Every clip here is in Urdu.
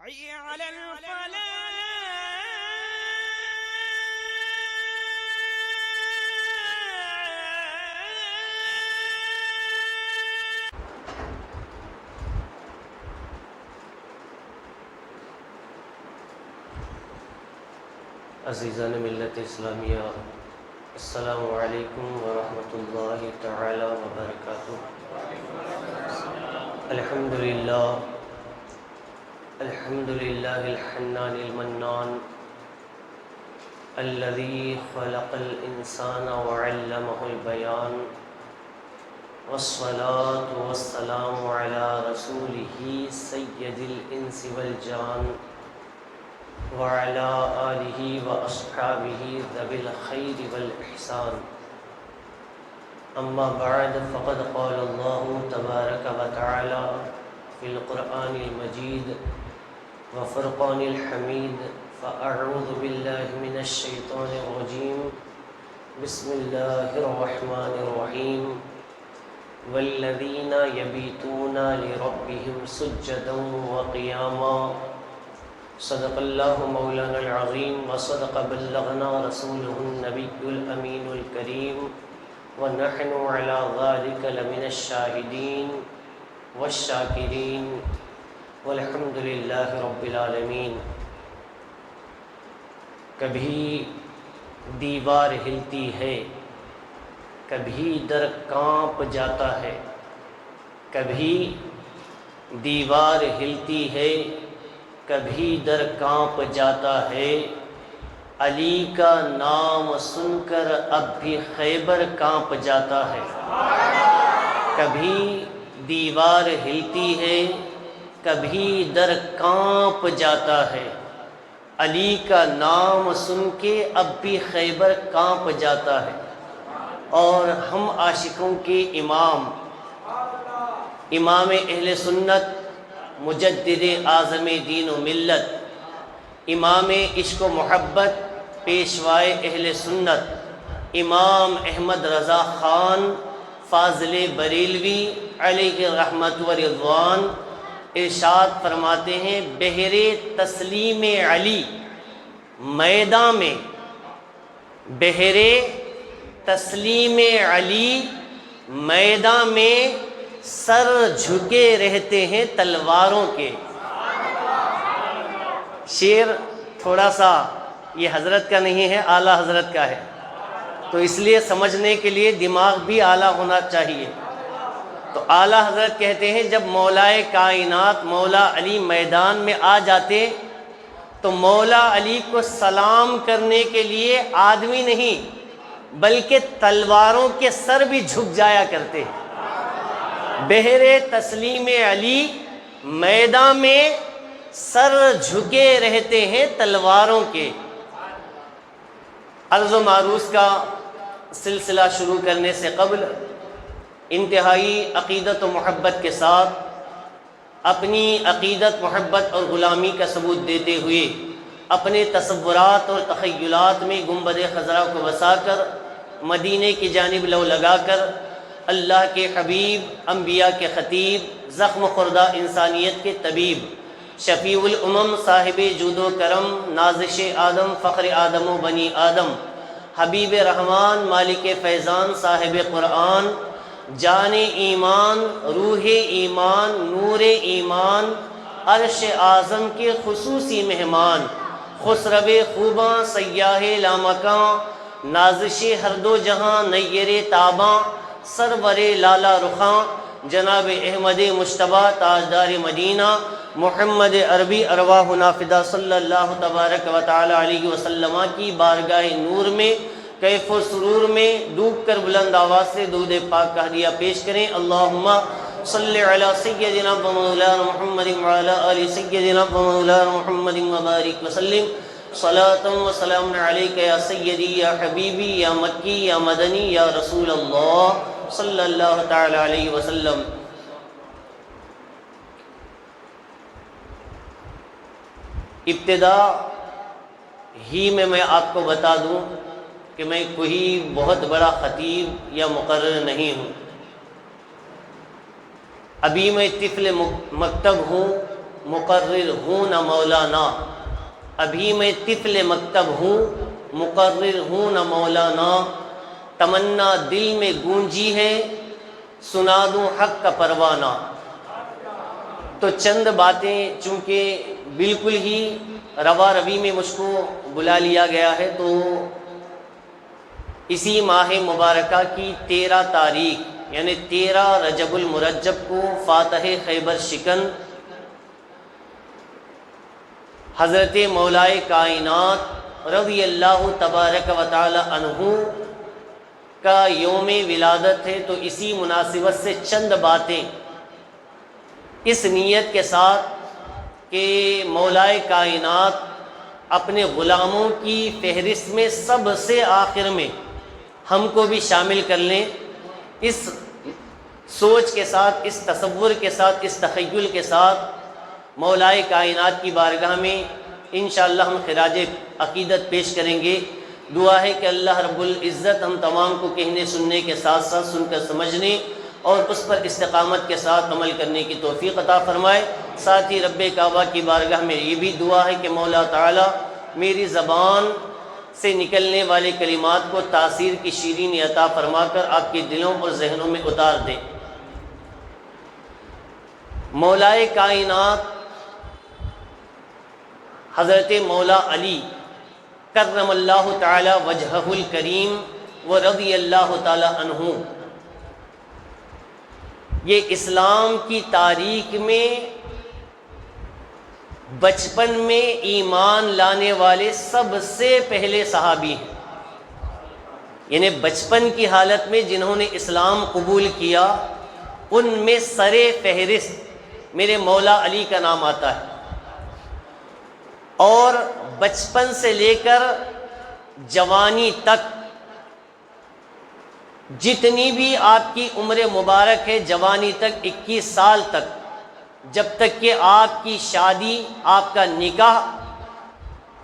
حي على الفلاح. عزیزان ملت اسلامیہ، السلام علیکم ورحمۃ اللہ تعالی وبرکاتہ۔ الحمدللہ الحنان المنان الذي خلق الانسان وعلمه البیان، والصلاة والسلام على رسوله سید الانس والجان، وعلى آلہ واصحابہ ذوی الخیر والإحسان۔ اما بعد فقد قال اللہ تبارک وتعالی فی القرآن المجید وفرقان الحمید، فاعوذ باللہ من الشیطان الرجیم، بسم اللہ الرحمن الرحیم، والذین یبیتون لربہم سجدا وقیاما۔ صدق اللہ مولانا العظیم وصدق بلغنا رسولہ النبی الامین الکریم، ونحن علی ذلک لمن الشاہدین والشاکرین، والحمد للہ رب العالمین۔ کبھی دیوار ہلتی ہے، کبھی در کانپ جاتا ہے، کبھی دیوار ہلتی ہے، کبھی در کانپ جاتا ہے، علی کا نام سن کر اب بھی خیبر کانپ جاتا ہے۔ کبھی دیوار ہلتی ہے، کبھی در کانپ جاتا ہے، علی کا نام سن کے اب بھی خیبر کانپ جاتا ہے۔ اور ہم عاشقوں کے امام اہل سنت، مجدد اعظم دین و ملت، امام عشق و محبت، پیشوائے اہل سنت، امام احمد رضا خان فاضل بریلوی علیہ رحمت و رضوان ارشاد فرماتے ہیں، بہر تسلیم علی میدان میں، بہر تسلیم علی میدان میں سر جھکے رہتے ہیں تلواروں کے۔ شعر تھوڑا سا یہ حضرت کا نہیں ہے، اعلیٰ حضرت کا ہے، تو اس لیے سمجھنے کے لیے دماغ بھی اعلیٰ ہونا چاہیے۔ تو اعلیٰ حضرت کہتے ہیں جب مولائے کائنات مولا علی میدان میں آ جاتے تو مولا علی کو سلام کرنے کے لیے آدمی نہیں بلکہ تلواروں کے سر بھی جھک جایا کرتے ہیں۔ بہر تسلیم علی میدان میں سر جھکے رہتے ہیں تلواروں کے۔ عرض و معروض کا سلسلہ شروع کرنے سے قبل انتہائی عقیدت و محبت کے ساتھ اپنی عقیدت، محبت اور غلامی کا ثبوت دیتے ہوئے اپنے تصورات اور تخیلات میں گنبد خضرا کو بسا کر مدینے کی جانب لو لگا کر اللہ کے حبیب، انبیاء کے خطیب، زخم خوردہ انسانیت کے طبیب، شفیع الامم، صاحب جود و کرم، نازش آدم، فخر آدم و بنی آدم، حبیب رحمان، مالک فیضان، صاحب قرآن، جان ایمان، روح ایمان، نور ایمان، عرش اعظم کے خصوصی مہمان، خسرو خوباں، سیاہ لامکاں، نازش ہر دو جہاں، نیر تاباں، سرور لالا رخاں، جناب احمد مجتبیٰ تاجدار مدینہ، محمد عربی ارواح نافدہ صلی اللہ تبارک و تعالی علیہ وسلم کی بارگاہ نور میں کیف و سرور میں ڈوب کر بلند آواز سے درود پاک کا ہدیہ پیش کریں۔ اللہم صلی علی سیدنا و مولانا محمد وعلی آل سیدنا و مولانا محمد وبارک وسلم، صلاۃ و سلام علیک یا سیدی یا حبیبی یا مکی یا مدنی یا رسول اللہ صلی اللہ تعالی علیہ وسلم۔ ابتدا ہی میں آپ کو بتا دوں کہ میں کوئی بہت بڑا خطیب یا مقرر نہیں ہوں۔ ابھی میں طفل مکتب ہوں، مقرر ہوں نہ مولانا، ابھی میں طفل مکتب ہوں مقرر ہوں نہ مولانا، تمنا دل میں گونجی ہے سنا دوں حق کا پروانہ۔ تو چند باتیں چونکہ بالکل ہی روا روی میں مجھ کو بلا لیا گیا ہے، تو اسی ماہ مبارکہ کی 13 تاریخ یعنی 13 رجب المرجب کو فاتح خیبر شکن حضرت مولائے کائنات رضی اللہ تبارک و تعالی عنہ کا یوم ولادت ہے، تو اسی مناسبت سے چند باتیں اس نیت کے ساتھ کہ مولائے کائنات اپنے غلاموں کی فہرست میں سب سے آخر میں ہم کو بھی شامل کر لیں، اس سوچ کے ساتھ، اس تصور کے ساتھ، اس تخیل کے ساتھ مولائے کائنات کی بارگاہ میں انشاءاللہ ہم خراج عقیدت پیش کریں گے۔ دعا ہے کہ اللہ رب العزت ہم تمام کو کہنے سننے کے ساتھ ساتھ سن کر سمجھنے اور اس پر استقامت کے ساتھ عمل کرنے کی توفیق عطا فرمائے۔ ساتھ ہی رب کعبہ کی بارگاہ میں یہ بھی دعا ہے کہ مولا تعالی میری زبان سے نکلنے والے کلمات کو تاثیر کی شیرینی عطا فرما کر آپ کے دلوں اور ذہنوں میں اتار دے۔ مولائے کائنات حضرت مولا علی کرم اللہ تعالی وجہہ الکریم و رضی اللہ تعالی عنہ، یہ اسلام کی تاریخ میں بچپن میں ایمان لانے والے سب سے پہلے صحابی ہیں، یعنی بچپن کی حالت میں جنہوں نے اسلام قبول کیا ان میں سر فہرست میرے مولا علی کا نام آتا ہے، اور بچپن سے لے کر جوانی تک جتنی بھی آپ کی عمر مبارک ہے، جوانی تک 21 سال تک، جب تک کہ آپ کی شادی، آپ کا نکاح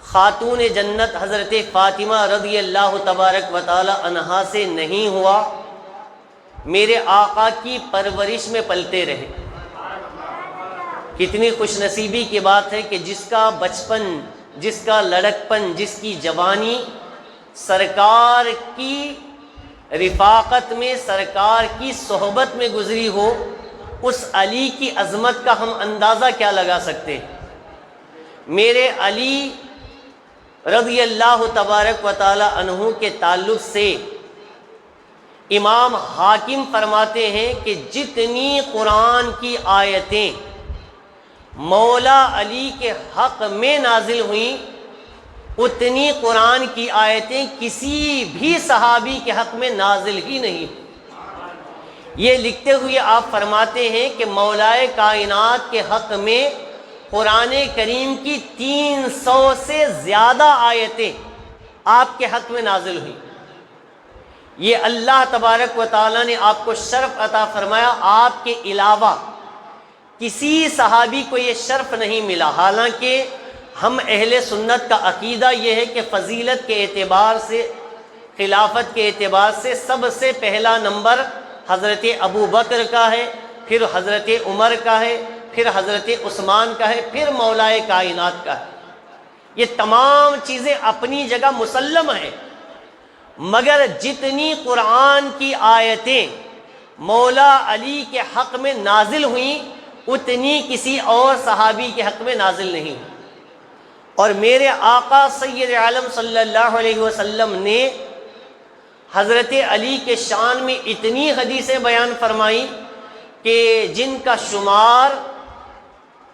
خاتون جنت حضرت فاطمہ رضی اللہ تبارک و تعالی عنہا سے نہیں ہوا، میرے آقا کی پرورش میں پلتے رہے۔ کتنی خوش نصیبی کی بات ہے کہ جس کا بچپن، جس کا لڑکپن، جس کی جوانی سرکار کی رفاقت میں، سرکار کی صحبت میں گزری ہو، اس علی کی عظمت کا ہم اندازہ کیا لگا سکتے۔ میرے علی رضی اللہ تبارک و تعالی عنہ کے تعلق سے امام حاکم فرماتے ہیں کہ جتنی قرآن کی آیتیں مولا علی کے حق میں نازل ہوئیں، اتنی قرآن کی آیتیں کسی بھی صحابی کے حق میں نازل ہی نہیں۔ یہ لکھتے ہوئے آپ فرماتے ہیں کہ مولا کائنات کے حق میں قرآن کریم کی 300 سے زیادہ آیتیں آپ کے حق میں نازل ہوئی۔ یہ اللہ تبارک و تعالیٰ نے آپ کو شرف عطا فرمایا، آپ کے علاوہ کسی صحابی کو یہ شرف نہیں ملا۔ حالانکہ ہم اہل سنت کا عقیدہ یہ ہے کہ فضیلت کے اعتبار سے، خلافت کے اعتبار سے سب سے پہلا نمبر حضرت ابو بکر کا ہے، پھر حضرت عمر کا ہے، پھر حضرت عثمان کا ہے، پھر مولائے کائنات کا ہے۔ یہ تمام چیزیں اپنی جگہ مسلم ہیں، مگر جتنی قرآن کی آیتیں مولا علی کے حق میں نازل ہوئیں اتنی کسی اور صحابی کے حق میں نازل نہیں ہوئی۔ اور میرے آقا سید عالم صلی اللہ علیہ وسلم نے حضرت علی کے شان میں اتنی حدیثیں بیان فرمائی کہ جن کا شمار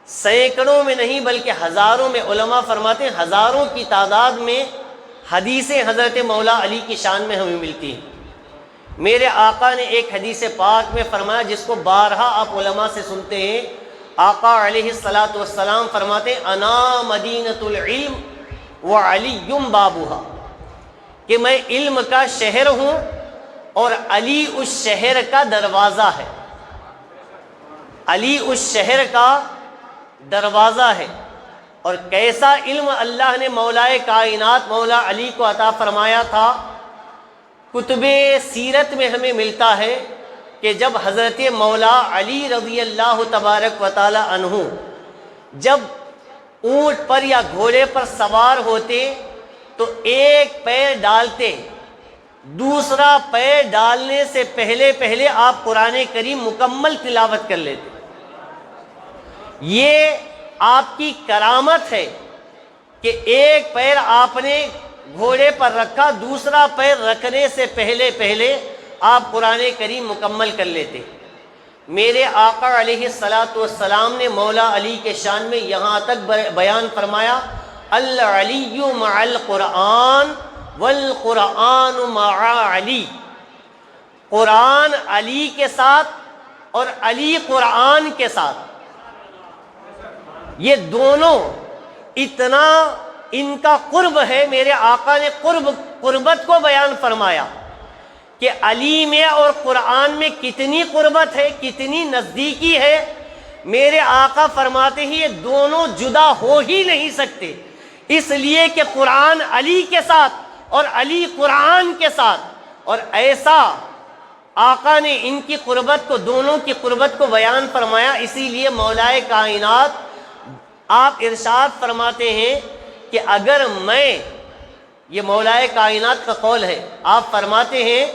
سینکڑوں میں نہیں بلکہ ہزاروں میں، علماء فرماتے ہیں ہزاروں کی تعداد میں حدیثیں حضرت مولا علی کی شان میں ہمیں ملتی ہیں۔ میرے آقا نے ایک حدیث پاک میں فرمایا جس کو بارہا آپ علماء سے سنتے ہیں، آقا علیہ الصلاۃ والسلام فرماتے ہیں انا مدینۃ العلم وعلی بابھا، کہ میں علم کا شہر ہوں اور علی اس شہر کا دروازہ ہے۔ علی اس شہر کا دروازہ ہے۔ اور کیسا علم اللہ نے مولائے کائنات مولا علی کو عطا فرمایا تھا، کتب سیرت میں ہمیں ملتا ہے کہ جب حضرت مولا علی رضی اللہ تبارک و تعالی عنہ جب اونٹ پر یا گھوڑے پر سوار ہوتے تو ایک پیر ڈالتے، دوسرا پیر ڈالنے سے پہلے آپ قرآن کریم مکمل تلاوت کر لیتے۔ یہ آپ کی کرامت ہے کہ ایک پیر آپ نے گھوڑے پر رکھا، دوسرا پیر رکھنے سے پہلے آپ قرآن کریم مکمل کر لیتے۔ میرے آقا علیہ السلام نے مولا علی کے شان میں یہاں تک بیان فرمایا، العلی مع القرآن والقرآن مع علی، قرآن علی کے ساتھ اور علی قرآن کے ساتھ۔ یہ دونوں اتنا ان کا قرب ہے، میرے آقا نے قربت کو بیان فرمایا کہ علی میں اور قرآن میں کتنی قربت ہے، کتنی نزدیکی ہے۔ میرے آقا فرماتے ہیں یہ دونوں جدا ہو ہی نہیں سکتے، اس لیے کہ قرآن علی کے ساتھ اور علی قرآن کے ساتھ۔ اور ایسا آقا نے ان کی قربت کو، دونوں کی قربت کو بیان فرمایا، اسی لیے مولائے کائنات آپ ارشاد فرماتے ہیں کہ اگر میں، یہ مولائے کائنات کا قول ہے، آپ فرماتے ہیں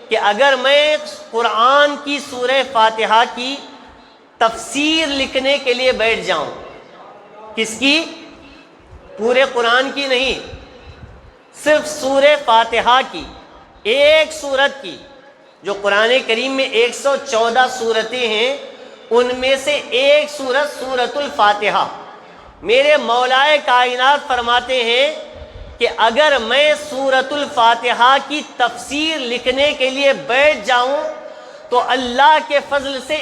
کہ اگر میں قرآن کی سورہ فاتحہ کی تفسیر لکھنے کے لیے بیٹھ جاؤں، کس کی؟ پورے قرآن کی نہیں، صرف سورہ فاتحہ کی، ایک سورت کی، جو قرآن کریم میں 114 سورتیں ہیں، ان میں سے ایک سورت سورۃ الفاتحہ۔ میرے مولائے کائنات فرماتے ہیں کہ اگر میں سورۃ الفاتحہ کی تفسیر لکھنے کے لیے بیٹھ جاؤں تو اللہ کے فضل سے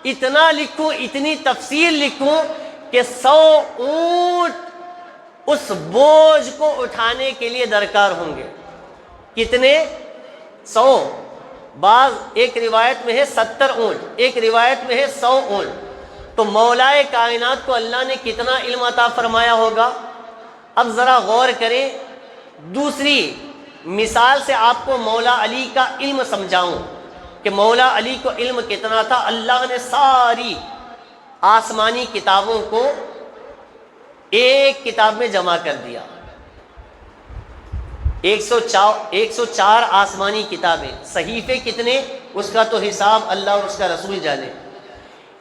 اتنا لکھوں، اتنی تفسیر لکھوں کہ 100 اونٹ اس بوجھ کو اٹھانے کے لیے درکار ہوں گے۔ کتنے؟ 100۔ بعض ایک روایت میں ہے 70 اونٹ، ایک روایت میں ہے 100 اونٹ۔ تو مولا کائنات کو اللہ نے کتنا علم عطا فرمایا ہوگا۔ اب ذرا غور کریں، دوسری مثال سے آپ کو مولا علی کا علم سمجھاؤں کہ مولا علی کو علم کتنا تھا۔ اللہ نے ساری آسمانی کتابوں کو ایک کتاب میں جمع کر دیا۔ 104 آسمانی کتابیں، صحیفے کتنے اس کا تو حساب اللہ اور اس کا رسول جانے۔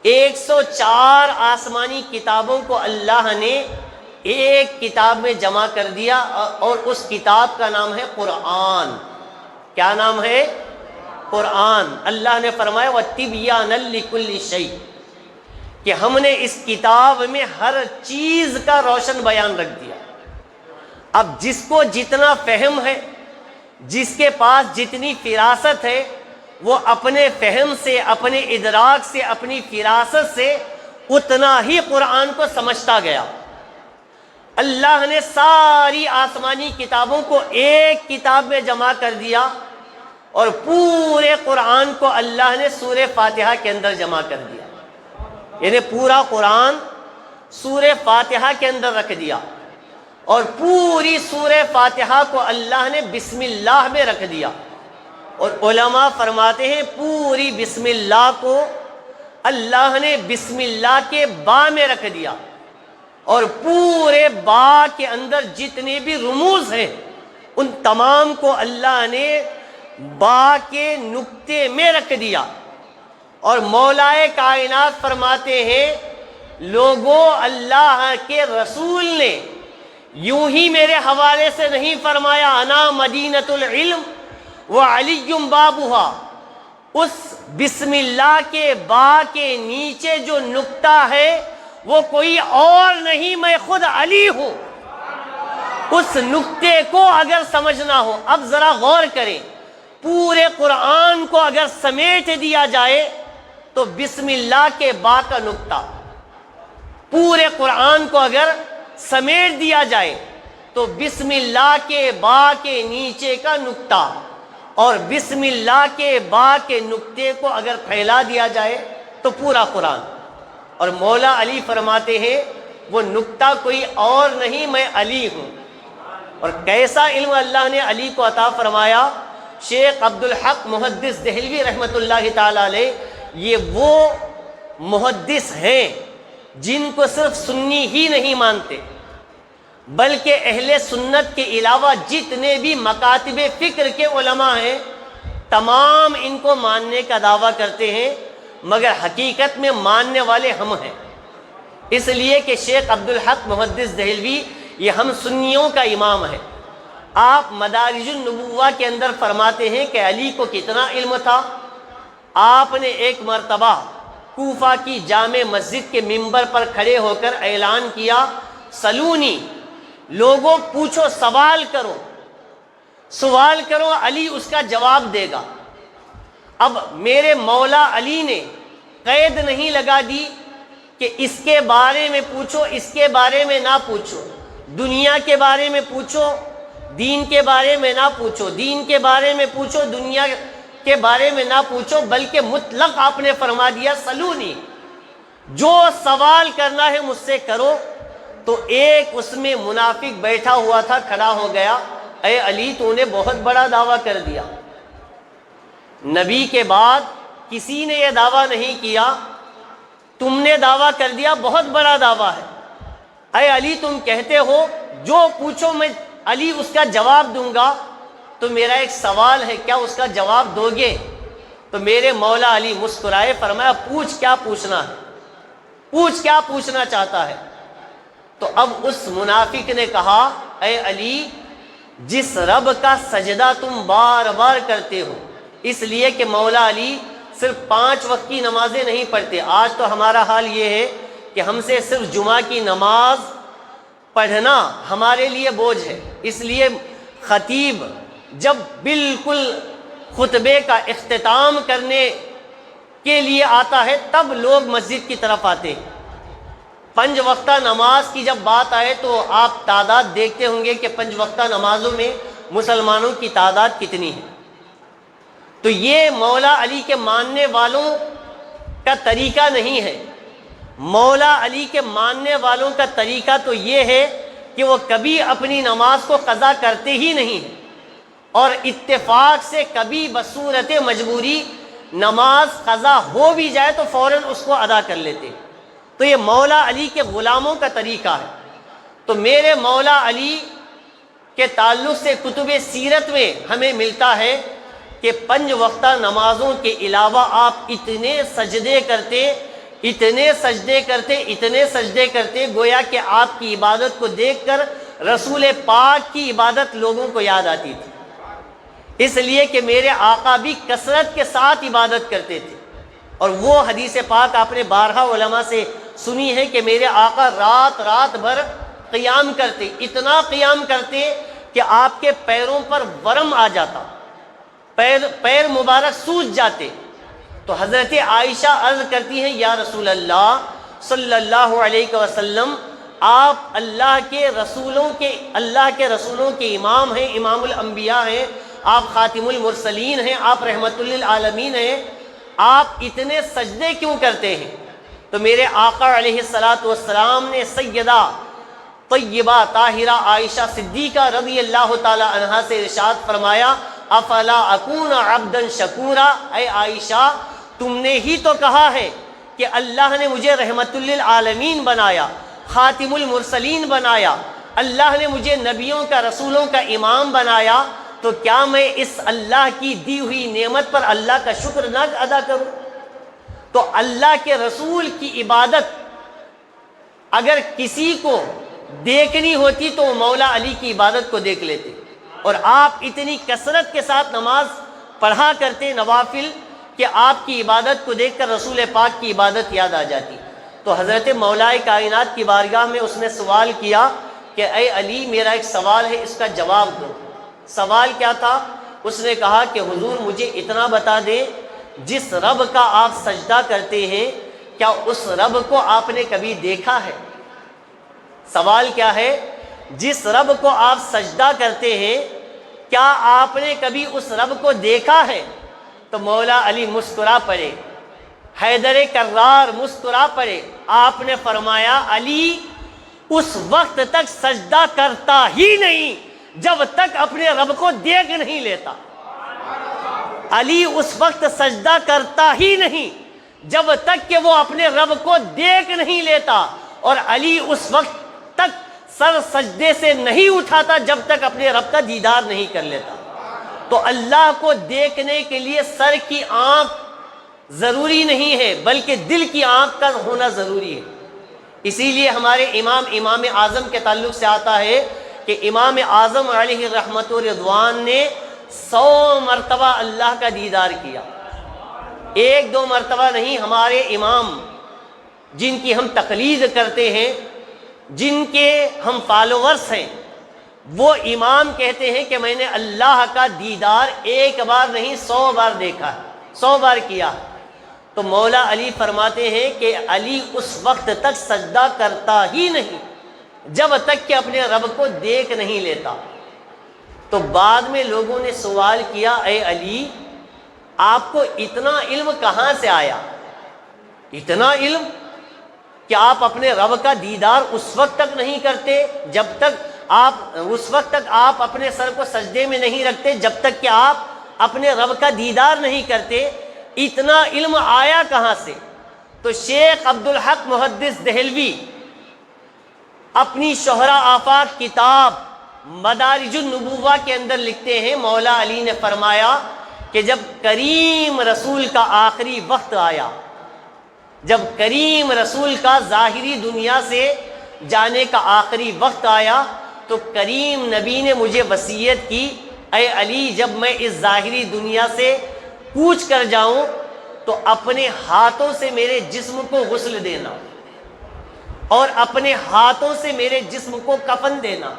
104 آسمانی کتابوں کو اللہ نے ایک کتاب میں جمع کر دیا، اور اس کتاب کا نام ہے قرآن۔ کیا نام ہے؟ قرآن۔ اللہ نے فرمایا وَتِبْيَانًا لِكُلِّ شَيْءٍ، کہ ہم نے اس کتاب میں ہر چیز کا روشن بیان رکھ دیا۔ اب جس کو جتنا فہم ہے، جس کے پاس جتنی فراست ہے، وہ اپنے فہم سے، اپنے ادراک سے، اپنی فراست سے اتنا ہی قرآن کو سمجھتا گیا۔ اللہ نے ساری آسمانی کتابوں کو ایک کتاب میں جمع کر دیا، اور پورے قرآن کو اللہ نے سورہ فاتحہ کے اندر جمع کر دیا۔ یعنی پورا قرآن سورہ فاتحہ کے اندر رکھ دیا، اور پوری سورہ فاتحہ کو اللہ نے بسم اللہ میں رکھ دیا۔ اور علماء فرماتے ہیں پوری بسم اللہ کو اللہ نے بسم اللہ کے با میں رکھ دیا، اور پورے با کے اندر جتنے بھی رموز ہیں ان تمام کو اللہ نے با کے نقطے میں رکھ دیا۔ اور مولائے کائنات فرماتے ہیں لوگوں، اللہ کے رسول نے یوں ہی میرے حوالے سے نہیں فرمایا انا مدینۃ العلم وعلی بابھا۔ اس بسم اللہ کے با کے نیچے جو نقطہ ہے وہ کوئی اور نہیں، میں خود علی ہوں۔ اس نقطے کو اگر سمجھنا ہو، اب ذرا غور کریں، پورے قرآن کو اگر سمیٹ دیا جائے تو بسم اللہ کے با کا نقطہ، پورے قرآن کو اگر سمیٹ دیا جائے تو بسم اللہ کے با کے نیچے کا نقطہ، اور بسم اللہ کے با کے نقطے کو اگر پھیلا دیا جائے تو پورا قرآن۔ اور مولا علی فرماتے ہیں وہ نقطہ کوئی اور نہیں، میں علی ہوں۔ اور کیسا علم اللہ نے علی کو عطا فرمایا۔ شیخ عبدالحق محدث دہلوی رحمۃ اللہ تعالی علیہ، یہ وہ محدث ہیں جن کو صرف سنی ہی نہیں مانتے بلکہ اہل سنت کے علاوہ جتنے بھی مکاتب فکر کے علماء ہیں تمام ان کو ماننے کا دعویٰ کرتے ہیں، مگر حقیقت میں ماننے والے ہم ہیں۔ اس لیے کہ شیخ عبدالحق محدث دہلوی یہ ہم سنیوں کا امام ہے۔ آپ مدارج النبوہ کے اندر فرماتے ہیں کہ علی کو کتنا علم تھا۔ آپ نے ایک مرتبہ کوفہ کی جامع مسجد کے منبر پر کھڑے ہو کر اعلان کیا، سلونی، لوگوں پوچھو، سوال کرو، علی اس کا جواب دے گا۔ اب میرے مولا علی نے قید نہیں لگا دی کہ اس کے بارے میں پوچھو، اس کے بارے میں نہ پوچھو، دنیا کے بارے میں پوچھو، دین کے بارے میں نہ پوچھو، دین کے بارے میں پوچھو، دنیا کے بارے میں نہ پوچھو، بلکہ مطلق آپ نے فرما دیا، سلونی، جو سوال کرنا ہے مجھ سے کرو۔ تو ایک اس میں منافق بیٹھا ہوا تھا، کھڑا ہو گیا، اے علی تو نے بہت بڑا دعویٰ کر دیا، نبی کے بعد کسی نے یہ دعویٰ نہیں کیا، تم نے دعویٰ کر دیا، بہت بڑا دعویٰ ہے۔ اے علی تم کہتے ہو جو پوچھو میں علی اس کا جواب دوں گا، تو میرا ایک سوال ہے، کیا اس کا جواب دو گے؟ تو میرے مولا علی مسکرائے، فرمایا پوچھ، کیا پوچھنا ہے، پوچھ کیا پوچھنا چاہتا ہے۔ تو اب اس منافق نے کہا، اے علی جس رب کا سجدہ تم بار بار کرتے ہو، اس لیے کہ مولا علی صرف 5 وقت کی نمازیں نہیں پڑھتے، آج تو ہمارا حال یہ ہے کہ ہم سے صرف جمعہ کی نماز پڑھنا ہمارے لیے بوجھ ہے، اس لیے خطیب جب بالکل خطبے کا اختتام کرنے کے لیے آتا ہے تب لوگ مسجد کی طرف آتے ہیں۔ 5 وقتہ نماز کی جب بات آئے تو آپ تعداد دیکھتے ہوں گے کہ 5 وقتہ نمازوں میں مسلمانوں کی تعداد کتنی ہے۔ تو یہ مولا علی کے ماننے والوں کا طریقہ نہیں ہے۔ مولا علی کے ماننے والوں کا طریقہ تو یہ ہے کہ وہ کبھی اپنی نماز کو قضا کرتے ہی نہیں ہیں، اور اتفاق سے کبھی بصورت مجبوری نماز قضا ہو بھی جائے تو فوراً اس کو ادا کر لیتے ہیں۔ تو یہ مولا علی کے غلاموں کا طریقہ ہے۔ تو میرے مولا علی کے تعلق سے کتب سیرت میں ہمیں ملتا ہے کہ 5 وقتہ نمازوں کے علاوہ آپ اتنے سجدے کرتے گویا کہ آپ کی عبادت کو دیکھ کر رسول پاک کی عبادت لوگوں کو یاد آتی تھی، اس لیے کہ میرے آقا بھی کثرت کے ساتھ عبادت کرتے تھے۔ اور وہ حدیث پاک آپ نے بارہا علماء سے سنی ہے کہ میرے آقا رات بھر قیام کرتے، اتنا قیام کرتے کہ آپ کے پیروں پر ورم آ جاتا، پیر مبارک سوج جاتے۔ تو حضرت عائشہ عرض کرتی ہیں، یا رسول اللہ صلی اللہ علیہ وسلم، آپ اللہ کے رسولوں کے امام ہیں، امام الانبیاء ہیں، آپ خاتم المرسلین ہیں، آپ رحمت للعالمین ہیں، آپ اتنے سجدے کیوں کرتے ہیں؟ تو میرے آقا علیہ السلام نے سیدہ طیبہ طاہرہ عائشہ صدیقہ رضی اللہ تعالی عنہا سے ارشاد فرمایا، افلا اکون عبدا شکورا، اے عائشہ تم نے ہی تو کہا ہے کہ اللہ نے مجھے رحمت للعالمین بنایا، خاتم المرسلین بنایا، اللہ نے مجھے نبیوں کا رسولوں کا امام بنایا، تو کیا میں اس اللہ کی دی ہوئی نعمت پر اللہ کا شکر نہ ادا کروں؟ تو اللہ کے رسول کی عبادت اگر کسی کو دیکھنی ہوتی تو وہ مولا علی کی عبادت کو دیکھ لیتے، اور آپ اتنی کثرت کے ساتھ نماز پڑھا کرتے نوافل کہ آپ کی عبادت کو دیکھ کر رسول پاک کی عبادت یاد آ جاتی۔ تو حضرت مولا کائنات کی بارگاہ میں اس نے سوال کیا کہ اے علی میرا ایک سوال ہے، اس کا جواب دو۔ سوال کیا تھا؟ اس نے کہا کہ حضور مجھے اتنا بتا دیں، جس رب کا آپ سجدہ کرتے ہیں کیا اس رب کو آپ نے کبھی دیکھا ہے؟ سوال کیا ہے؟ جس رب کو آپ سجدہ کرتے ہیں کیا آپ نے کبھی اس رب کو دیکھا ہے؟ تو مولا علی مسکرا پڑے، حیدر کرار مسکرا پڑے۔ آپ نے فرمایا علی اس وقت تک سجدہ کرتا ہی نہیں جب تک اپنے رب کو دیکھ نہیں لیتا۔ علی اس وقت سجدہ کرتا ہی نہیں جب تک کہ وہ اپنے رب کو دیکھ نہیں لیتا، اور علی اس وقت تک سر سجدے سے نہیں اٹھاتا جب تک اپنے رب کا دیدار نہیں کر لیتا۔ تو اللہ کو دیکھنے کے لیے سر کی آنکھ ضروری نہیں ہے، بلکہ دل کی آنکھ کا ہونا ضروری ہے۔ اسی لیے ہمارے امام اعظم کے تعلق سے آتا ہے کہ امام اعظم علیہ رحمت و رضوان نے 100 مرتبہ اللہ کا دیدار کیا، 1-2 مرتبہ نہیں۔ ہمارے امام جن کی ہم تقلید کرتے ہیں، جن کے ہم فالوورس ہیں، وہ امام کہتے ہیں کہ میں نے اللہ کا دیدار 1 بار نہیں 100 بار دیکھا ہے، 100 بار کیا۔ تو مولا علی فرماتے ہیں کہ علی اس وقت تک سجدہ کرتا ہی نہیں جب تک کہ اپنے رب کو دیکھ نہیں لیتا۔ تو بعد میں لوگوں نے سوال کیا، اے علی آپ کو اتنا علم کہاں سے آیا؟ اتنا علم کہ آپ اپنے رب کا دیدار اس وقت تک نہیں کرتے جب تک اس وقت تک آپ اپنے سر کو سجدے میں نہیں رکھتے جب تک کہ آپ اپنے رب کا دیدار نہیں کرتے، اتنا علم آیا کہاں سے؟ تو شیخ عبدالحق محدث دہلوی اپنی شہرا آفاق کتاب مدارج النبوہ کے اندر لکھتے ہیں، مولا علی نے فرمایا کہ جب کریم رسول کا آخری وقت آیا، جب کریم رسول کا ظاہری دنیا سے جانے کا آخری وقت آیا، تو کریم نبی نے مجھے وصیت کی، اے علی جب میں اس ظاہری دنیا سے کوچ کر جاؤں تو اپنے ہاتھوں سے میرے جسم کو غسل دینا اور اپنے ہاتھوں سے میرے جسم کو کفن دینا۔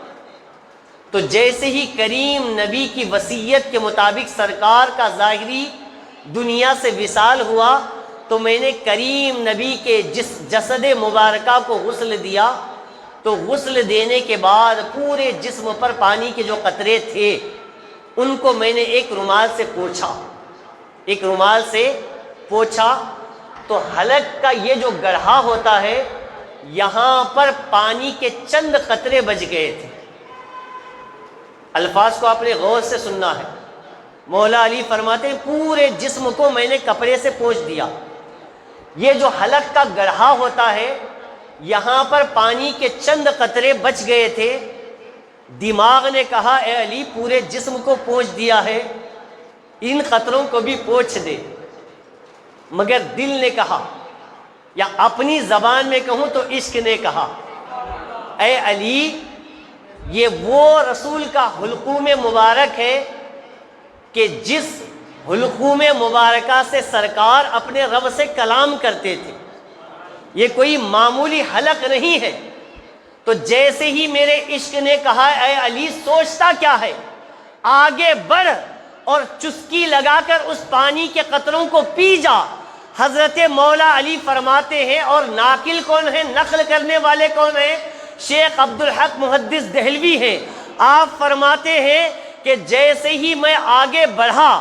تو جیسے ہی کریم نبی کی وصیت کے مطابق سرکار کا ظاہری دنیا سے وصال ہوا، تو میں نے کریم نبی کے جسد مبارکہ کو غسل دیا۔ تو غسل دینے کے بعد پورے جسم پر پانی کے جو قطرے تھے ان کو میں نے ایک رومال سے پوچھا، تو حلق کا یہ جو گڑھا ہوتا ہے یہاں پر پانی کے چند قطرے بچ گئے تھے۔ الفاظ کو آپ نے غور سے سننا ہے۔ مولا علی فرماتے ہیں پورے جسم کو میں نے کپڑے سے پوچھ دیا، یہ جو حلق کا گڑھا ہوتا ہے یہاں پر پانی کے چند قطرے بچ گئے تھے۔ دماغ نے کہا اے علی پورے جسم کو پوچھ دیا ہے، ان قطروں کو بھی پوچھ دے۔ مگر دل نے کہا، یا اپنی زبان میں کہوں تو عشق نے کہا، اے علی یہ وہ رسول کا حلقوم مبارک ہے کہ جس حلقوم مبارکہ سے سرکار اپنے رب سے کلام کرتے تھے، یہ کوئی معمولی حلق نہیں ہے۔ تو جیسے ہی میرے عشق نے کہا اے علی سوچتا کیا ہے، آگے بڑھ اور چسکی لگا کر اس پانی کے قطروں کو پی جا۔ حضرت مولا علی فرماتے ہیں، اور ناقل کون ہیں، نقل کرنے والے کون ہیں؟ شیخ عبدالحق محدث دہلوی ہیں۔ آپ فرماتے ہیں کہ جیسے ہی میں آگے بڑھا،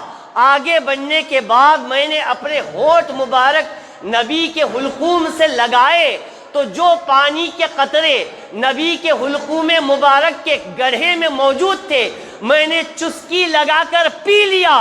آگے بڑھنے کے بعد میں نے اپنے ہونٹ مبارک نبی کے حلقوم سے لگائے، تو جو پانی کے قطرے نبی کے حلقوم مبارک کے گڑھے میں موجود تھے میں نے چسکی لگا کر پی لیا۔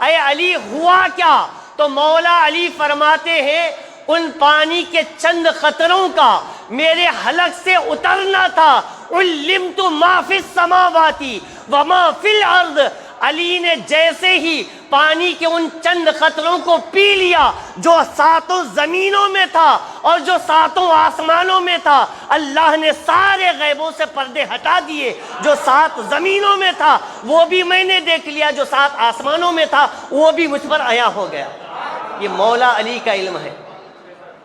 اے علی ہوا کیا؟ تو مولا علی فرماتے ہیں ان پانی کے چند قطروں کا میرے حلق سے اترنا تھا۔ علمت ما فی السماوات وما فی الارض، علی نے جیسے ہی پانی کے ان چند قطروں کو پی لیا جو 7 زمینوں میں تھا اور جو 7 آسمانوں میں تھا، اللہ نے سارے غیبوں سے پردے ہٹا دیے۔ جو 7 زمینوں میں تھا وہ بھی میں نے دیکھ لیا، جو 7 آسمانوں میں تھا وہ بھی مجھ پر عیا ہو گیا۔ یہ مولا علی کا علم ہے۔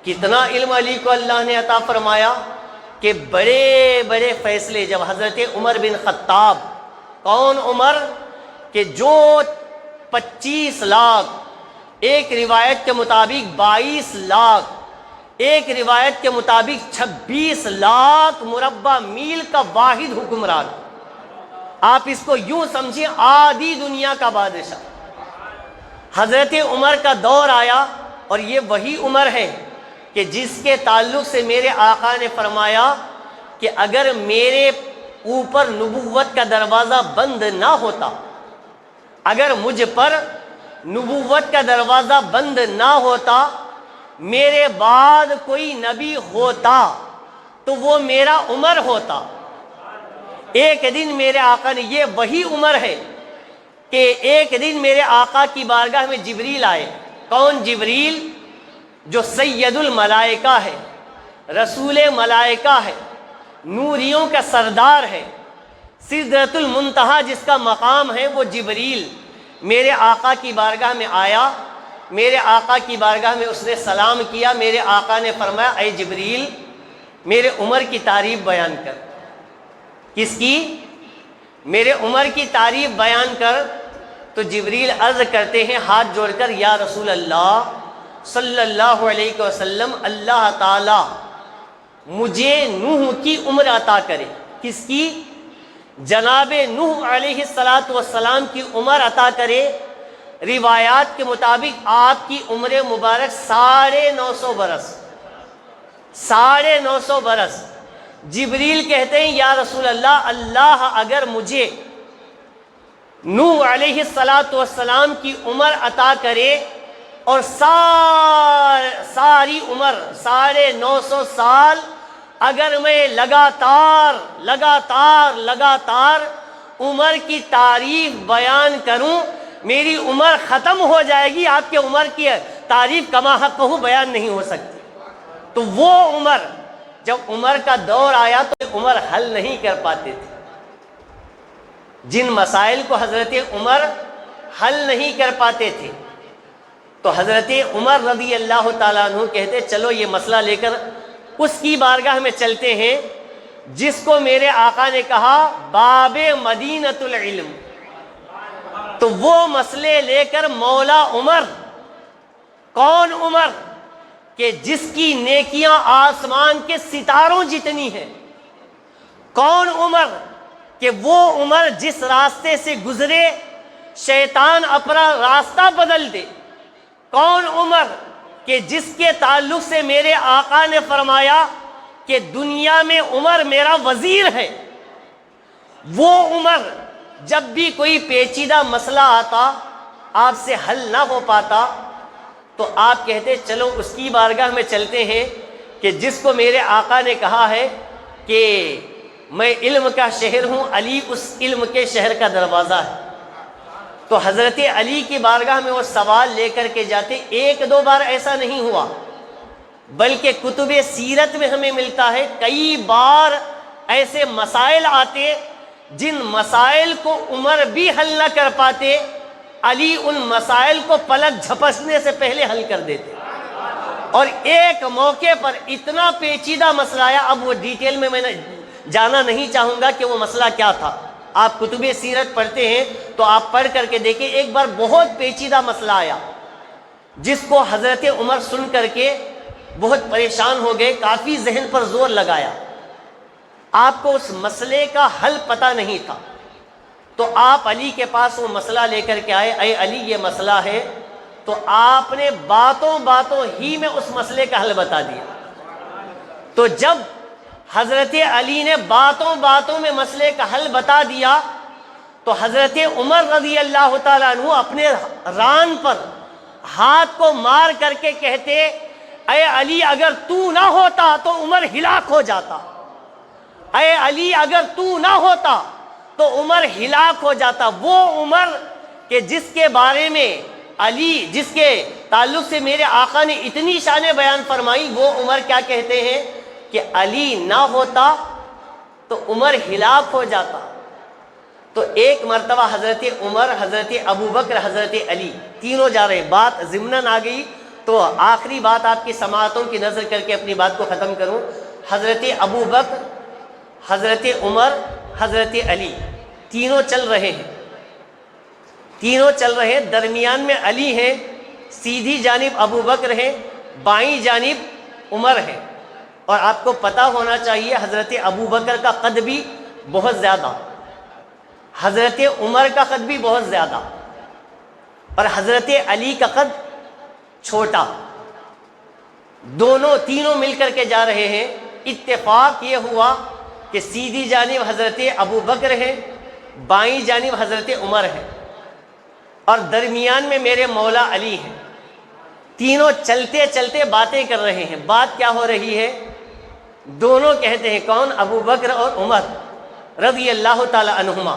کتنا علم علی کو اللہ نے عطا فرمایا کہ بڑے بڑے فیصلے جب حضرت عمر بن خطاب، کون عمر کہ جو 25 لاکھ، ایک روایت کے مطابق 22 لاکھ، ایک روایت کے مطابق 26 لاکھ مربع میل کا واحد حکمران، آپ اس کو یوں سمجھیں آدھی دنیا کا بادشاہ۔ حضرت عمر کا دور آیا، اور یہ وہی عمر ہے کہ جس کے تعلق سے میرے آقا نے فرمایا کہ اگر میرے اوپر نبوت کا دروازہ بند نہ ہوتا، اگر مجھ پر نبوت کا دروازہ بند نہ ہوتا میرے بعد کوئی نبی ہوتا تو وہ میرا عمر ہوتا۔ ایک دن میرے آقا نے، یہ وہی عمر ہے کہ ایک دن میرے آقا کی بارگاہ میں جبریل آئے۔ کون جبریل؟ جو سید الملائکہ ہے، رسول ملائکہ ہے، نوریوں کا سردار ہے، سدرۃ المنتہا جس کا مقام ہے، وہ جبریل میرے آقا کی بارگاہ میں آیا۔ میرے آقا کی بارگاہ میں اس نے سلام کیا۔ میرے آقا نے فرمایا اے جبریل میرے عمر کی تعریف بیان کر۔ کس کی؟ میرے عمر کی تعریف بیان کر۔ تو جبریل عرض کرتے ہیں ہاتھ جوڑ کر، یا رسول اللہ صلی اللہ علیہ وسلم، اللہ تعالی مجھے نوح کی عمر عطا کرے۔ کس کی؟ جناب نوح علیہ السلام کی عمر عطا کرے۔ روایات کے مطابق آپ کی عمر مبارک 950 برس، 950 برس۔ جبریل کہتے ہیں یا رسول اللہ، اللہ اگر مجھے نوح علیہ السلام کی عمر عطا کرے اور ساری عمر 950 سال اگر میں لگاتار عمر کی تعریف بیان کروں، میری عمر ختم ہو جائے گی، آپ کے عمر کی تعریف کما حقہ بیان نہیں ہو سکتی۔ تو وہ عمر، جب عمر کا دور آیا تو عمر حل نہیں کر پاتے تھے۔ جن مسائل کو حضرت عمر حل نہیں کر پاتے تھے تو حضرت عمر رضی اللہ تعالیٰ عنہ کہتے چلو یہ مسئلہ لے کر اس کی بارگاہ میں چلتے ہیں جس کو میرے آقا نے کہا باب مدینۃ العلم۔ تو وہ مسئلے لے کر مولا عمر، کون عمر؟ کہ جس کی نیکیاں آسمان کے ستاروں جتنی ہیں۔ کون عمر؟ کہ وہ عمر جس راستے سے گزرے شیطان اپنا راستہ بدل دے۔ کون عمر؟ کہ جس کے تعلق سے میرے آقا نے فرمایا کہ دنیا میں عمر میرا وزیر ہے۔ وہ عمر جب بھی کوئی پیچیدہ مسئلہ آتا، آپ سے حل نہ ہو پاتا، تو آپ کہتے چلو اس کی بارگاہ میں چلتے ہیں کہ جس کو میرے آقا نے کہا ہے کہ میں علم کا شہر ہوں، علی اس علم کے شہر کا دروازہ ہے۔ تو حضرت علی کی بارگاہ میں وہ سوال لے کر کے جاتے۔ ایک دو بار ایسا نہیں ہوا، بلکہ کتب سیرت میں ہمیں ملتا ہے کئی بار ایسے مسائل آتے جن مسائل کو عمر بھی حل نہ کر پاتے، علی ان مسائل کو پلک جھپکنے سے پہلے حل کر دیتے۔ اور ایک موقع پر اتنا پیچیدہ مسئلہ آیا، اب وہ ڈیٹیل میں نے جانا نہیں چاہوں گا کہ وہ مسئلہ کیا تھا۔ آپ کتب سیرت پڑھتے ہیں تو آپ پڑھ کر کے دیکھیں، ایک بار بہت پیچیدہ مسئلہ آیا جس کو حضرت عمر سن کر کے بہت پریشان ہو گئے، کافی ذہن پر زور لگایا۔ آپ کو اس مسئلے کا حل پتہ نہیں تھا، تو آپ علی کے پاس وہ مسئلہ لے کر کے آئے، اے علی یہ مسئلہ ہے۔ تو آپ نے باتوں ہی میں اس مسئلے کا حل بتا دیا۔ تو جب حضرت علی نے باتوں میں مسئلے کا حل بتا دیا تو حضرت عمر رضی اللہ تعالیٰ عنہ اپنے ران پر ہاتھ کو مار کر کے کہتے اے علی اگر تو نہ ہوتا تو عمر ہلاک ہو جاتا، اے علی اگر تو نہ ہوتا تو عمر ہلاک ہو جاتا۔ وہ عمر کہ جس کے بارے میں علی، جس کے تعلق سے میرے آقا نے اتنی شان بیان فرمائی، وہ عمر کیا کہتے ہیں کہ علی نہ ہوتا تو عمر ہلاک ہو جاتا۔ تو ایک مرتبہ حضرت عمر، حضرت ابوبکر، حضرت علی تینوں جا رہے، بات ضمناً آ گئی تو آخری بات آپ کی سماعتوں کی نظر کر کے اپنی بات کو ختم کروں۔ حضرت ابوبکر، حضرت عمر، حضرت علی تینوں چل رہے ہیں، درمیان میں علی ہیں، سیدھی جانب ابوبکر ہیں، بائیں جانب عمر ہے۔ اور آپ کو پتہ ہونا چاہیے حضرت ابوبکر کا قد بھی بہت زیادہ، حضرت عمر کا قد بھی بہت زیادہ، اور حضرت علی کا قد چھوٹا۔ تینوں مل کر کے جا رہے ہیں۔ اتفاق یہ ہوا کہ سیدھی جانب حضرت ابوبکر ہے، بائیں جانب حضرت عمر ہے، اور درمیان میں میرے مولا علی ہیں۔ تینوں چلتے چلتے باتیں کر رہے ہیں. بات کیا ہو رہی ہے؟ دونوں کہتے ہیں، کون؟ ابو بکر اور عمر رضی اللہ تعالی عنہما.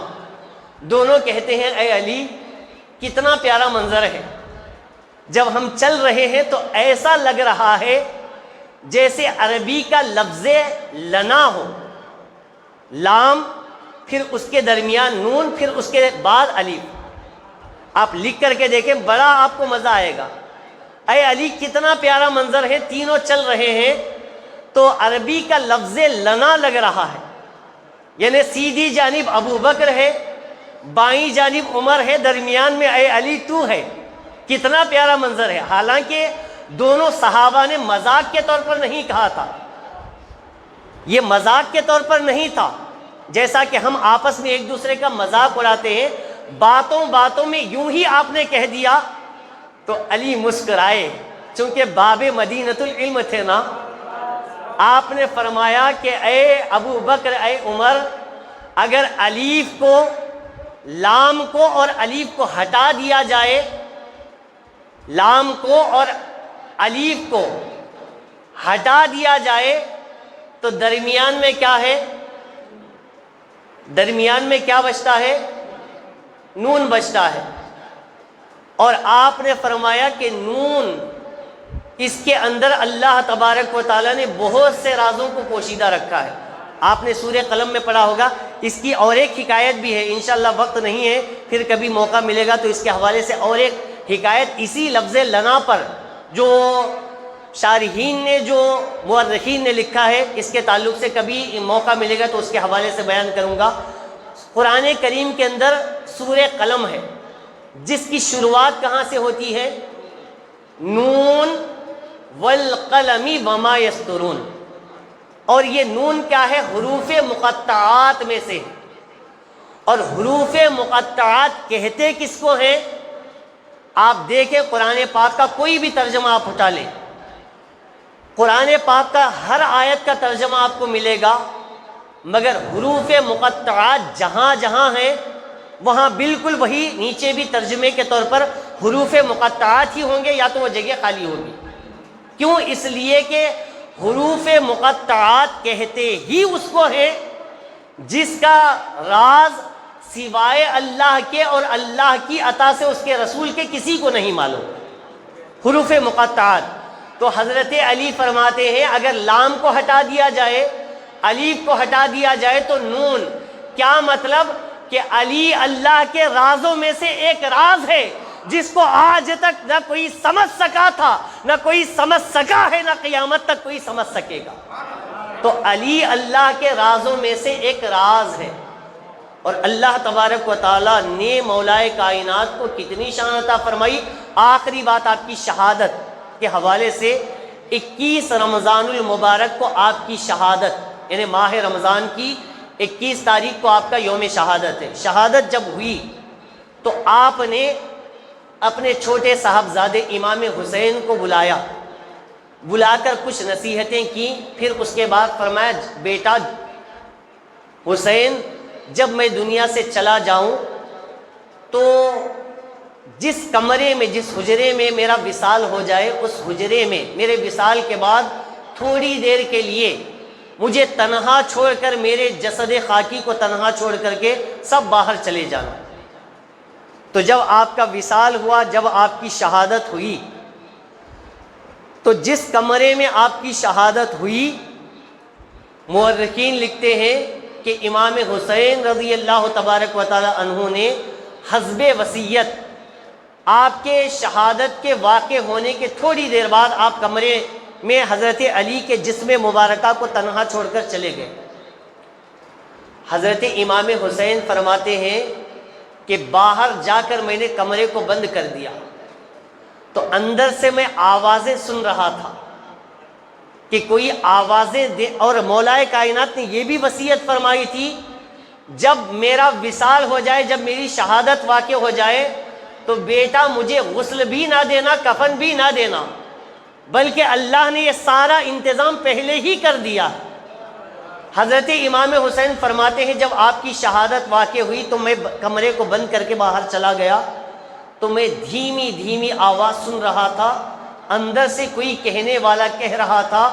دونوں کہتے ہیں اے علی کتنا پیارا منظر ہے، جب ہم چل رہے ہیں تو ایسا لگ رہا ہے جیسے عربی کا لفظ لنا ہو، لام پھر اس کے درمیان نون پھر اس کے بعد الف. آپ لکھ کر کے دیکھیں، بڑا آپ کو مزہ آئے گا. اے علی کتنا پیارا منظر ہے، تینوں چل رہے ہیں تو عربی کا لفظ لنا لگ رہا ہے، یعنی سیدھی جانب ابو بکر ہے، بائیں جانب عمر ہے، درمیان میں اے علی تو ہے. کتنا پیارا منظر ہے. حالانکہ دونوں صحابہ نے مذاق کے طور پر نہیں کہا تھا، یہ مذاق کے طور پر نہیں تھا جیسا کہ ہم آپس میں ایک دوسرے کا مذاق اڑاتے ہیں. باتوں باتوں میں یوں ہی آپ نے کہہ دیا تو علی مسکرائے، چونکہ باب مدینۃ العلم تھے نا. آپ نے فرمایا کہ اے ابو بکر، اے عمر، اگر الف کو، لام کو اور الف کو ہٹا دیا جائے، لام کو اور الف کو ہٹا دیا جائے تو درمیان میں کیا ہے؟ درمیان میں کیا بچتا ہے؟ نون بچتا ہے. اور آپ نے فرمایا کہ نون، اس کے اندر اللہ تبارک و تعالیٰ نے بہت سے رازوں کو پوشیدہ رکھا ہے. آپ نے سورہ قلم میں پڑھا ہوگا. اس کی اور ایک حکایت بھی ہے، انشاءاللہ وقت نہیں ہے، پھر کبھی موقع ملے گا تو اس کے حوالے سے اور ایک حکایت اسی لفظ لنا پر جو شارحین نے، جو مورخین نے لکھا ہے، اس کے تعلق سے کبھی موقع ملے گا تو اس کے حوالے سے بیان کروں گا. قرآن کریم کے اندر سورہ قلم ہے جس کی شروعات کہاں سے ہوتی ہے؟ نون والقلم وما یسطرون. اور یہ نون کیا ہے؟ حروف مقطعات میں سے. اور حروف مقطعات کہتے کس کو ہیں؟ آپ دیکھیں قرآن پاک کا کوئی بھی ترجمہ آپ اٹھا لیں، قرآن پاک کا ہر آیت کا ترجمہ آپ کو ملے گا، مگر حروف مقطعات جہاں جہاں ہیں وہاں بالکل وہی نیچے بھی ترجمے کے طور پر حروف مقطعات ہی ہوں گے، یا تو وہ جگہ خالی ہوگی. کیوں؟ اس لیے کہ حروف مقطعات کہتے ہی اس کو ہیں جس کا راز سوائے اللہ کے اور اللہ کی عطا سے اس کے رسول کے کسی کو نہیں معلوم. حروف مقطعات. تو حضرت علی فرماتے ہیں اگر لام کو ہٹا دیا جائے، الف کو ہٹا دیا جائے تو نون. کیا مطلب؟ کہ علی اللہ کے رازوں میں سے ایک راز ہے جس کو آج تک نہ کوئی سمجھ سکا تھا، نہ کوئی سمجھ سکا ہے، نہ قیامت تک کوئی سمجھ سکے گا. تو علی اللہ کے رازوں میں سے ایک راز ہے. اور اللہ تبارک و تعالیٰ نے مولائے کائنات کو کتنی شان عطا فرمائی. آخری بات آپ کی شہادت کے حوالے سے، 21 رمضان المبارک کو آپ کی شہادت، یعنی ماہ رمضان کی 21 تاریخ کو آپ کا یوم شہادت ہے. شہادت جب ہوئی تو آپ نے اپنے چھوٹے صاحبزادے امام حسین کو بلا کر کچھ نصیحتیں کی. پھر اس کے بعد فرمایا بیٹا حسین، جب میں دنیا سے چلا جاؤں تو جس کمرے میں، جس حجرے میں میرا وصال ہو جائے، اس حجرے میں میرے وصال کے بعد تھوڑی دیر کے لیے مجھے تنہا چھوڑ کر، میرے جسد خاکی کو تنہا چھوڑ کر کے سب باہر چلے جانا. تو جب آپ کا وصال ہوا، جب آپ کی شہادت ہوئی، تو جس کمرے میں آپ کی شہادت ہوئی، مورخین لکھتے ہیں کہ امام حسین رضی اللہ تبارک و تعالی عنہ نے حسب وصیت آپ کے شہادت کے واقع ہونے کے تھوڑی دیر بعد آپ کمرے میں حضرت علی کے جسم مبارکہ کو تنہا چھوڑ کر چلے گئے. حضرت امام حسین فرماتے ہیں کہ باہر جا کر میں نے کمرے کو بند کر دیا تو اندر سے میں آوازیں سن رہا تھا کہ کوئی آوازیں دے. اور مولا کائنات نے یہ بھی وصیت فرمائی تھی جب میرا وصال ہو جائے، جب میری شہادت واقع ہو جائے تو بیٹا مجھے غسل بھی نہ دینا، کفن بھی نہ دینا، بلکہ اللہ نے یہ سارا انتظام پہلے ہی کر دیا. حضرت امام حسین فرماتے ہیں جب آپ کی شہادت واقع ہوئی تو میں کمرے کو بند کر کے باہر چلا گیا تو میں دھیمی دھیمی آواز سن رہا تھا اندر سے کوئی کہنے والا کہہ رہا تھا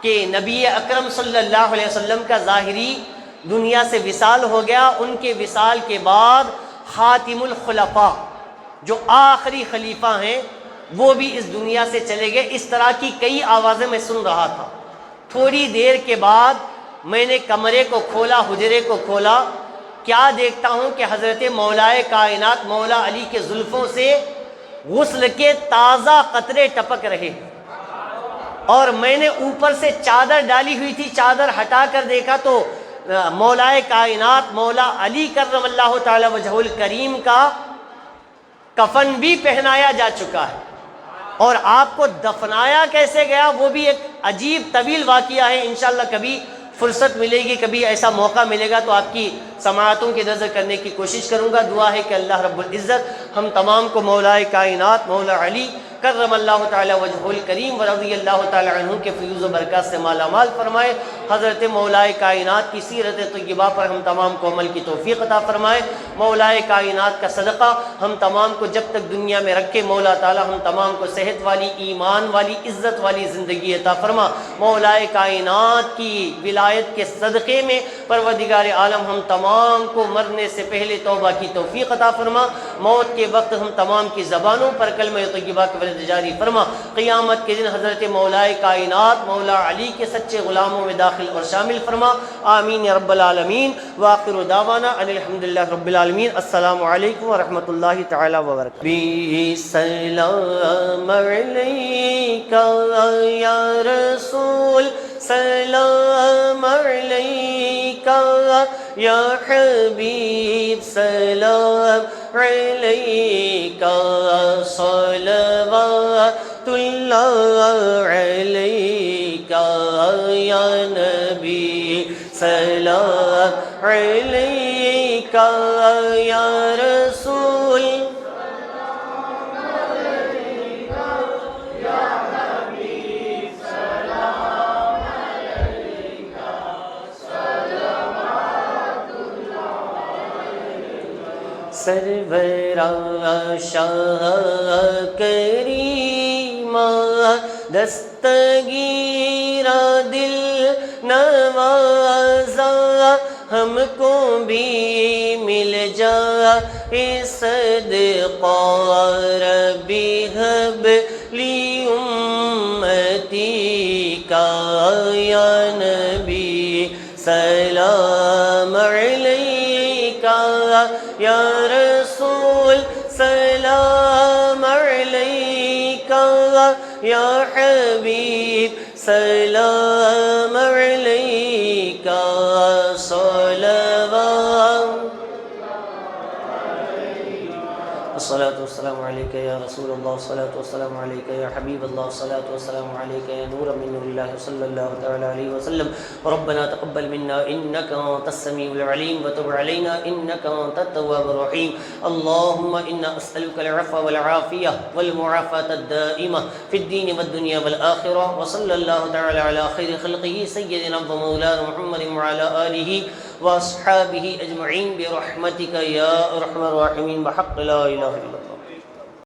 کہ نبی اکرم صلی اللہ علیہ وسلم کا ظاہری دنیا سے وصال ہو گیا، ان کے وصال کے بعد خاتم الخلفاء جو آخری خلیفہ ہیں وہ بھی اس دنیا سے چلے گئے۔ اس طرح کی کئی آوازیں میں سن رہا تھا۔ تھوڑی دیر کے بعد میں نے کمرے کو کھولا، حجرے کو کھولا، کیا دیکھتا ہوں کہ حضرت مولائے کائنات مولا علی کے زلفوں سے غسل کے تازہ قطرے ٹپک رہے، اور میں نے اوپر سے چادر ڈالی ہوئی تھی، چادر ہٹا کر دیکھا تو مولائے کائنات مولا علی کرم اللہ تعالی وجہ الکریم کا کفن بھی پہنایا جا چکا ہے، اور آپ کو دفنایا کیسے گیا وہ بھی ایک عجیب طویل واقعہ ہے۔ انشاءاللہ کبھی فرصت ملے گی، کبھی ایسا موقع ملے گا تو آپ کی سماعتوں کی نظر کرنے کی کوشش کروں گا۔ دعا ہے کہ اللہ رب العزت ہم تمام کو مولائے کائنات مولا علی کرم اللہ تعالی وجہ الکریم و رضی اللہ تعالی عنہ کے فیوز و برکات سے مالا مال فرمائے۔ حضرت مولائے کائنات کی سیرت طیبہ پر ہم تمام کو عمل کی توفیق عطا فرمائے۔ مولائے کائنات کا صدقہ ہم تمام کو جب تک دنیا میں رکھے مولا تعالی ہم تمام کو صحت والی، ایمان والی، عزت والی زندگی عطا فرما۔ مولائے کائنات کی ولایت کے صدقے میں پروردگار عالم ہم تمام کو مرنے سے پہلے توبہ کی توفیق عطا فرما۔ موت کے وقت ہم تمام کی زبانوں پر کلمہ طیبہ کے ورد جاری فرما۔ قیامت کے دن حضرت مولائے کائنات مولا علی کے سچے غلاموں میں داخل اور شامل فرما۔ آمین یا رب العالمین۔ وآخر دعوانا ان الحمدللہ رب العالمین۔ السلام علیکم ورحمۃ اللہ تعالی وبرکاتہ۔ بی سلام علیکہ یا رسول، سلام علیکہ یا حبیب، سلام علیکہ صلوات اللہ علیکہ یا نبی، سلام علیکہ یا رسول، سرورا شاہ کریمہ دستگیرہ دل نوازا، ہم کو بھی مل جا صدقہ ربی حب لی امتی کا یا نبی، سلام علیکہ یا رسول، سلام علیکہ یا حبیب، سلام علیکہ صلوات۔ الصلاة والسلام عليك يا رسول الله، الصلاة والسلام عليك يا حبيب الله، الصلاة والسلام عليك يا نورا من نور الله صلى الله تعالى عليه وسلم۔ ربنا تقبل منا إنك أنت السميع العليم وتب علينا إنك أنت التواب الرحيم۔ اللهم إنا أسألك العفو والعافية والمعافاة الدائمة في الدين والدنيا والآخرة، وصلى الله تعالى على خير خلقه سيدنا ومولانا محمد وعلى آله وأصحابه أجمعين برحمتك يا أرحم الراحمين بحق لا إله إلا الله۔